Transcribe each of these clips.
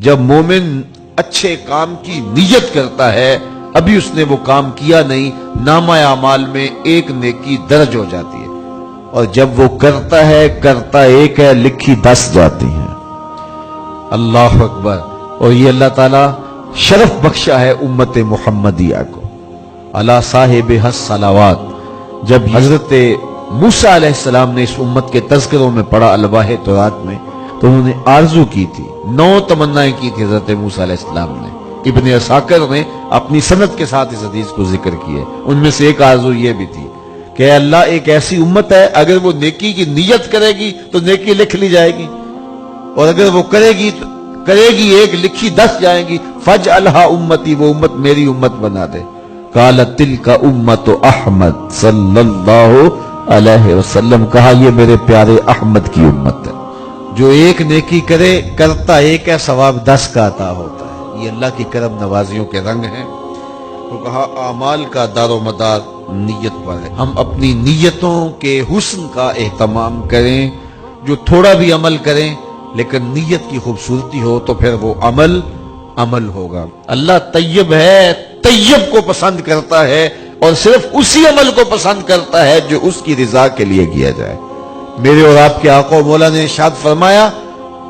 جب مومن اچھے کام کی نیت کرتا ہے، ابھی اس نے وہ کام کیا نہیں، نامہ اعمال میں ایک نیکی درج ہو جاتی ہے، اور جب وہ کرتا ہے، کرتا ایک ہے، لکھی 10 جاتی ہیں۔ اللہ اکبر۔ اور یہ اللہ تعالیٰ شرف بخشا ہے امت محمدیہ کو۔ علی صاحب الصلوات۔ جب حضرت موسیٰ علیہ السلام نے اس امت کے تذکروں میں پڑھا الواح تورات میں، تو انہوں نے آرزو کی تھی، 9 تمنائیں کی تھی حضرت موسیٰ علیہ السلام نے۔ ابن عساکر نے اپنی سند کے ساتھ اس حدیث کو ذکر کیا، ان میں سے ایک آرزو یہ بھی تھی کہ اے اللہ، ایک ایسی امت ہے اگر وہ نیکی کی نیت کرے گی تو نیکی لکھ لی جائے گی، اور اگر وہ کرے گی ایک، لکھی 10 جائیں گی۔ فجعلھا امتی، وہ امت میری امت بنا دے۔ قال تلک امت احمد صلی اللہ علیہ وسلم، کہا یہ میرے پیارے احمد کی امت ہے، جو ایک نیکی کرے، کرتا ایک ہے، ثواب 10 کا عطا ہوتا ہے۔ یہ اللہ کی کرم نوازیوں کے رنگ ہیں۔ تو کہا اعمال کا دار و مدار نیت پر ہے، ہم اپنی نیتوں کے حسن کا اہتمام کریں، جو تھوڑا بھی عمل کریں لیکن نیت کی خوبصورتی ہو تو پھر وہ عمل ہوگا۔ اللہ طیب ہے، طیب کو پسند کرتا ہے، اور صرف اسی عمل کو پسند کرتا ہے جو اس کی رضا کے لیے کیا جائے۔ میرے اور آپ کے آقا و مولا نے ارشاد فرمایا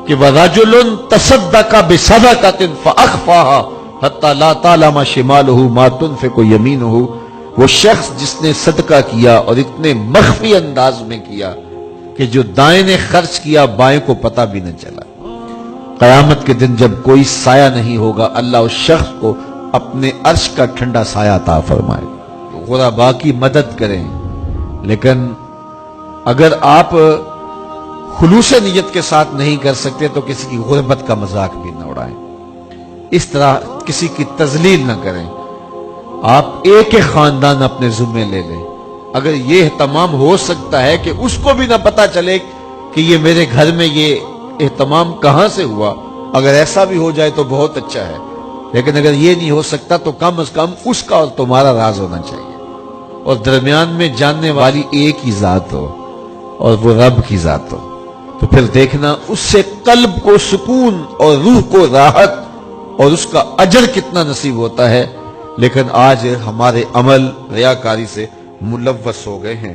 کہ وَرَجُلٌ تَصَدَّقَ بِصَدَقَةٍ فَأَخْفَاهَا حَتَّى لَا تَعْلَمَ شِمَالُهُ مَا تُنْفِقُ يَمِينُهُ، وہ شخص جس نے صدقہ کیا اور اتنے مخفی انداز میں کیا کہ جو دائیں نے خرچ کیا بائیں کو پتہ بھی نہ چلا۔ قیامت کے دن جب کوئی سایہ نہیں ہوگا، اللہ اس شخص کو اپنے عرش کا ٹھنڈا سایہ عطا فرمائے۔ غرباء کی مدد کریں، لیکن اگر آپ خلوص نیت کے ساتھ نہیں کر سکتے تو کسی کی غربت کا مذاق بھی نہ اڑائیں، اس طرح کسی کی تذلیل نہ کریں۔ آپ ایک خاندان اپنے ذمے لے لیں، اگر یہ اہتمام ہو سکتا ہے کہ اس کو بھی نہ پتا چلے کہ یہ میرے گھر میں یہ اہتمام کہاں سے ہوا، اگر ایسا بھی ہو جائے تو بہت اچھا ہے، لیکن اگر یہ نہیں ہو سکتا تو کم از کم اس کا اور تمہارا راز ہونا چاہیے، اور درمیان میں جاننے والی ایک ہی ذات ہو، اور وہ رب کی ذات ہو، تو پھر دیکھنا اس سے قلب کو سکون اور روح کو راحت اور اس کا اجر کتنا نصیب ہوتا ہے۔ لیکن آج ہمارے عمل ریاکاری سے ملوث ہو گئے ہیں۔